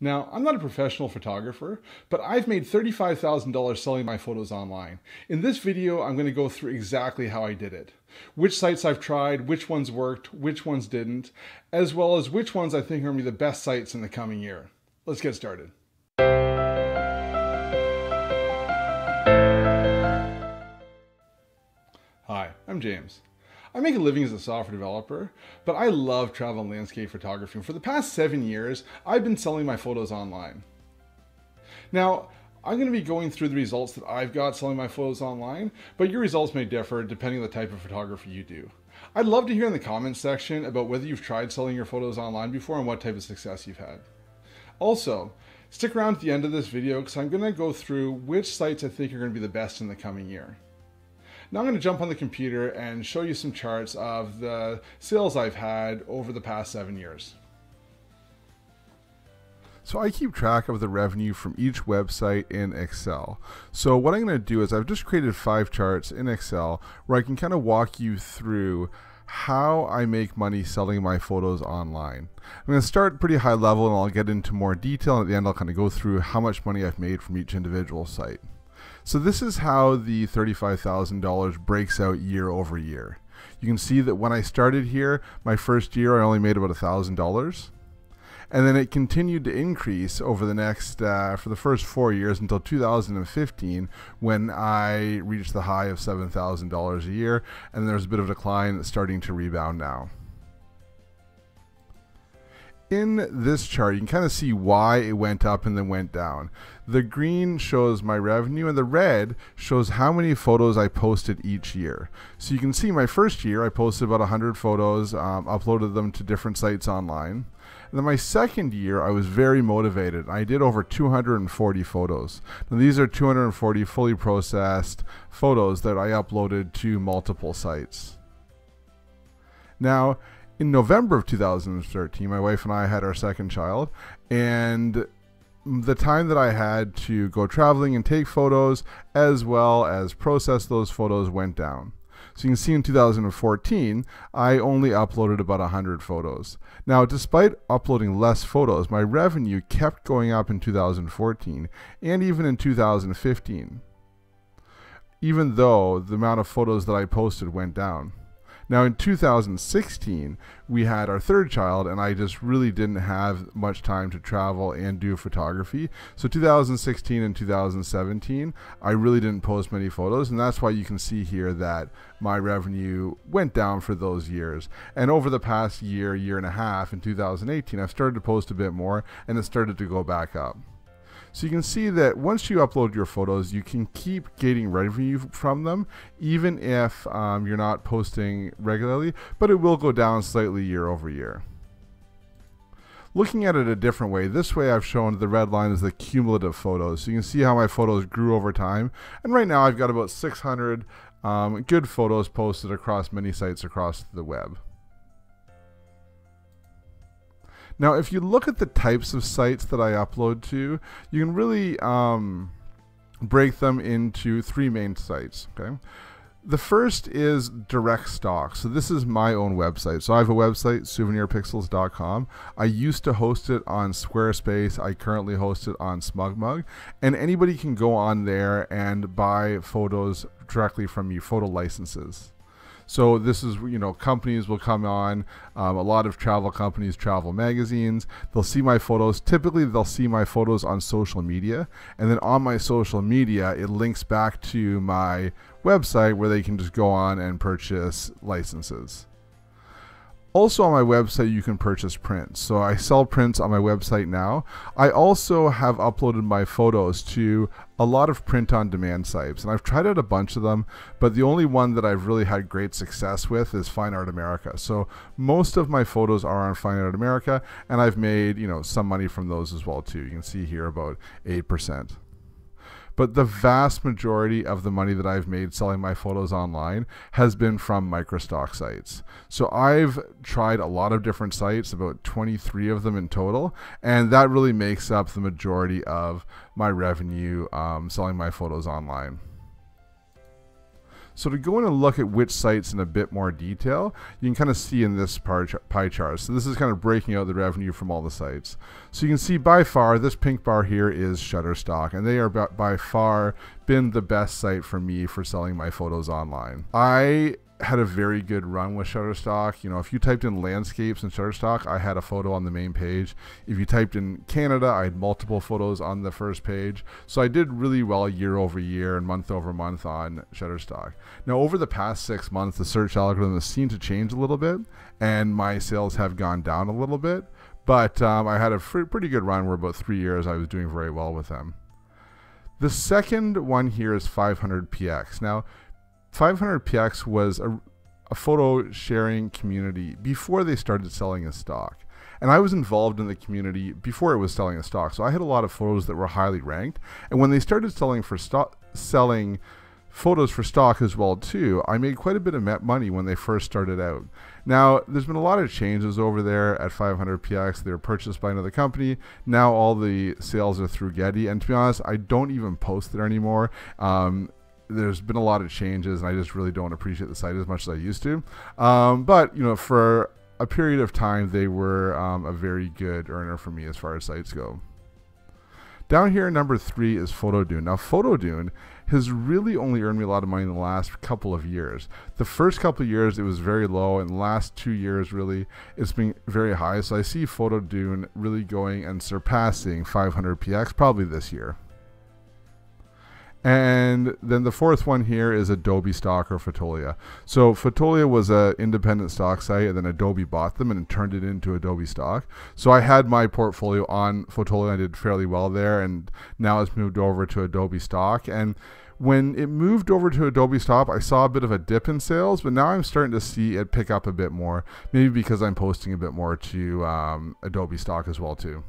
Now, I'm not a professional photographer, but I've made $35,000 selling my photos online. In this video, I'm going to go through exactly how I did it. Which sites I've tried, which ones worked, which ones didn't, as well as which ones I think are going to be the best sites in the coming year. Let's get started. Hi, I'm James. I make a living as a software developer, but I love travel and landscape photography. And for the past 7 years, I've been selling my photos online. Now, I'm going to be going through the results that I've got selling my photos online, but your results may differ depending on the type of photography you do. I'd love to hear in the comments section about whether you've tried selling your photos online before and what type of success you've had. Also, stick around at the end of this video because I'm going to go through which sites I think are going to be the best in the coming year. Now I'm going to jump on the computer and show you some charts of the sales I've had over the past 7 years. So I keep track of the revenue from each website in Excel. So what I'm going to do is I've just created 5 charts in Excel where I can kind of walk you through how I make money selling my photos online. I'm going to start pretty high level and I'll get into more detail, and at the end I'll kind of go through how much money I've made from each individual site. So this is how the $35,000 breaks out year over year. You can see that when I started here, my first year I only made about $1,000. And then it continued to increase over the next, for the first 4 years until 2015, when I reached the high of $7,000 a year. And there's a bit of a decline that's starting to rebound now. In this chart, you can kind of see why it went up and then went down. The green shows my revenue and the red shows how many photos I posted each year. So you can see my first year I posted about 100 photos, uploaded them to different sites online. And then my second year I was very motivated. I did over 240 photos. Now these are 240 fully processed photos that I uploaded to multiple sites. Now, in November of 2013, my wife and I had our second child, and the time that I had to go traveling and take photos as well as process those photos went down. So you can see in 2014, I only uploaded about 100 photos. Now, despite uploading less photos, my revenue kept going up in 2014 and even in 2015, even though the amount of photos that I posted went down. Now in 2016, we had our third child, and I just really didn't have much time to travel and do photography. So 2016 and 2017, I really didn't post many photos, and that's why you can see here that my revenue went down for those years. And over the past year, year and a half, in 2018, I've started to post a bit more, and it started to go back up. So you can see that once you upload your photos, you can keep getting revenue from them, even if you're not posting regularly, but it will go down slightly year over year. Looking at it a different way, this way I've shown the red line is the cumulative photos. So you can see how my photos grew over time. And right now I've got about 600 good photos posted across many sites across the web. Now, if you look at the types of sites that I upload to, you can really break them into 3 main sites. Okay, the first is direct stock. So this is my own website. So I have a website, souvenirpixels.com. I used to host it on Squarespace. I currently host it on SmugMug, and anybody can go on there and buy photos directly from me, photo licenses. So this is, companies will come on, a lot of travel companies, travel magazines, they'll see my photos. Typically they'll see my photos on social media, and then on my social media it links back to my website where they can just go on and purchase licenses. Also on my website you can purchase prints. So I sell prints on my website now. I also have uploaded my photos to a lot of print-on-demand sites, and I've tried out a bunch of them, but the only one that I've really had great success with is Fine Art America. So most of my photos are on Fine Art America, and I've made some money from those as well too. You can see here about 8%. But the vast majority of the money that I've made selling my photos online has been from microstock sites. So I've tried a lot of different sites, about 23 of them in total, and that really makes up the majority of my revenue selling my photos online. So to go in and look at which sites in a bit more detail, you can kind of see in this pie chart. So this is kind of breaking out the revenue from all the sites. So you can see by far this pink bar here is Shutterstock, and they are by far been the best site for me for selling my photos online. I had a very good run with Shutterstock. You know, if you typed in landscapes in Shutterstock, I had a photo on the main page. If you typed in Canada, I had multiple photos on the first page. So I did really well year over year and month over month on Shutterstock. Now, over the past 6 months, the search algorithm has seemed to change a little bit, and my sales have gone down a little bit. But I had a pretty good run where about 3 years I was doing very well with them. The second one here is 500px. Now, 500px was a photo sharing community before they started selling as stock. And I was involved in the community before it was selling as stock. So I had a lot of photos that were highly ranked. And when they started selling photos for stock as well too, I made quite a bit of money when they first started out. Now, there's been a lot of changes over there at 500px. They were purchased by another company. Now all the sales are through Getty. And to be honest, I don't even post there anymore. There's been a lot of changes, and I just really don't appreciate the site as much as I used to. But, you know, for a period of time, they were a very good earner for me as far as sites go. Down here, number 3 is Photodune. Now, Photodune has really only earned me a lot of money in the last couple of years. The first couple of years, it was very low, and the last 2 years, really, it's been very high. So I see Photodune really going and surpassing 500px probably this year. And then the fourth one here is Adobe Stock or Fotolia. So Fotolia was an independent stock site, and then Adobe bought them and turned it into Adobe Stock. So I had my portfolio on Fotolia. I did fairly well there, and now it's moved over to Adobe Stock. And when it moved over to Adobe Stock, I saw a bit of a dip in sales, but now I'm starting to see it pick up a bit more, maybe because I'm posting a bit more to Adobe Stock as well too.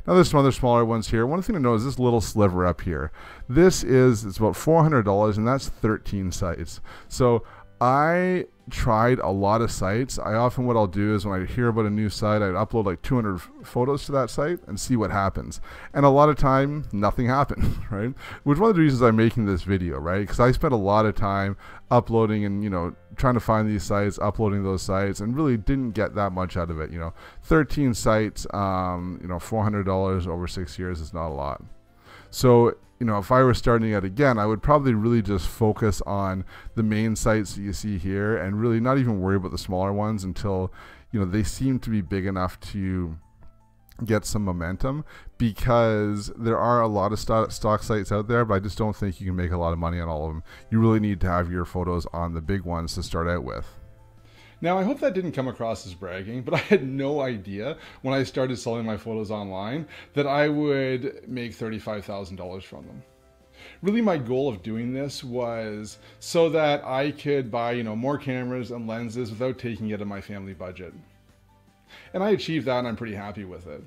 Now there's some other smaller ones here. One thing to know is this little sliver up here. It's about $400, and that's 13 sites. So I tried a lot of sites. What I'll do is when I hear about a new site, I'd upload like 200 photos to that site and see what happens. And a lot of time, nothing happens, right? Which is one of the reasons I'm making this video, right? Because I spent a lot of time uploading and, you know, trying to find these sites, uploading those sites, and really didn't get that much out of it. You know, 13 sites, you know, $400 over 6 years is not a lot. So, you know, if I were starting out again, I would probably really just focus on the main sites that you see here and really not even worry about the smaller ones until, you know, they seem to be big enough to get some momentum, because there are a lot of stock sites out there, but I just don't think you can make a lot of money on all of them. You really need to have your photos on the big ones to start out with. Now, I hope that didn't come across as bragging, but I had no idea when I started selling my photos online that I would make $35,000 from them. Really, my goal of doing this was so that I could buy, you know, more cameras and lenses without taking it out of my family budget. And I achieved that, and I'm pretty happy with it.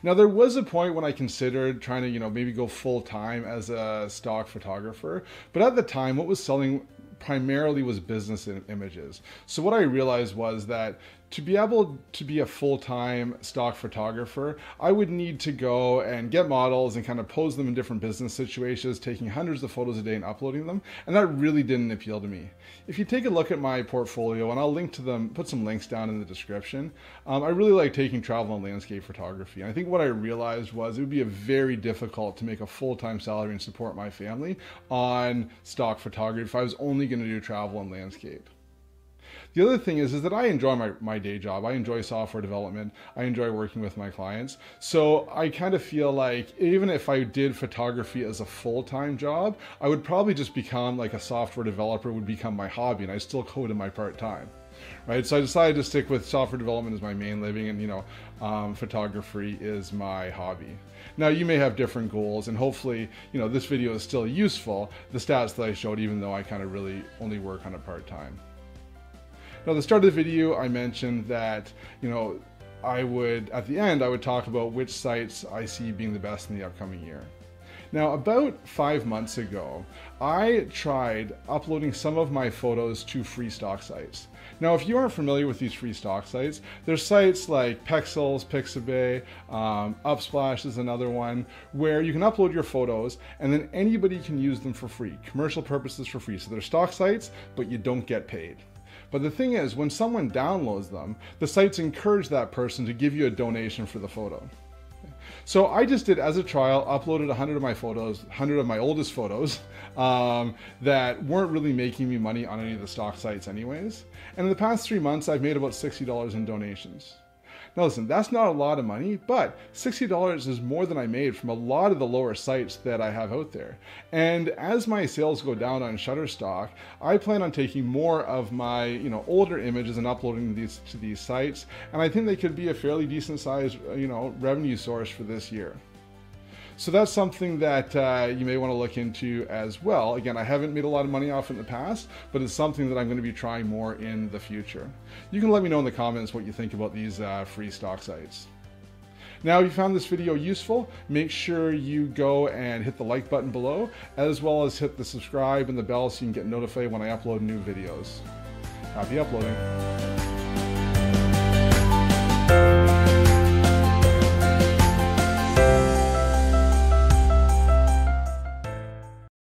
Now, there was a point when I considered trying to, you know, maybe go full-time as a stock photographer, but at the time, what was selling primarily was business images. So what I realized was that to be able to be a full-time stock photographer, I would need to go and get models and kind of pose them in different business situations, taking hundreds of photos a day and uploading them. And that really didn't appeal to me. If you take a look at my portfolio, and I'll link to them, put some links down in the description, I really like taking travel and landscape photography. And I think what I realized was it would be very difficult to make a full-time salary and support my family on stock photography if I was only going to do travel and landscape. The other thing is that I enjoy my day job. I enjoy software development. I enjoy working with my clients. So I kind of feel like even if I did photography as a full-time job, I would probably just become like a software developer would become my hobby, and I still code in my part-time. Right, so I decided to stick with software development as my main living, and, you know, photography is my hobby. Now, you may have different goals, and hopefully, you know, this video is still useful, the stats that I showed, even though I kind of really only work on it part-time. Now, at the start of the video, I mentioned that, you know, at the end, I would talk about which sites I see being the best in the upcoming year. Now, about 5 months ago, I tried uploading some of my photos to free stock sites. Now, if you aren't familiar with these free stock sites, there's sites like Pexels, Pixabay, Upsplash is another one, where you can upload your photos and then anybody can use them for free, commercial purposes for free. So they're stock sites, but you don't get paid. But the thing is, when someone downloads them, the sites encourage that person to give you a donation for the photo. So I just did, as a trial, uploaded 100 of my photos, 100 of my oldest photos that weren't really making me money on any of the stock sites anyways. And in the past 3 months, I've made about $60 in donations. Now listen, that's not a lot of money, but $60 is more than I made from a lot of the lower sites that I have out there. And as my sales go down on Shutterstock, I plan on taking more of my older images and uploading these to these sites. And I think they could be a fairly decent sized revenue source for this year. So that's something that you may want to look into as well. Again, I haven't made a lot of money off it in the past, but it's something that I'm going to be trying more in the future. You can let me know in the comments what you think about these free stock sites. Now, if you found this video useful, make sure you go and hit the like button below, as well as hit the subscribe and the bell so you can get notified when I upload new videos. Happy uploading.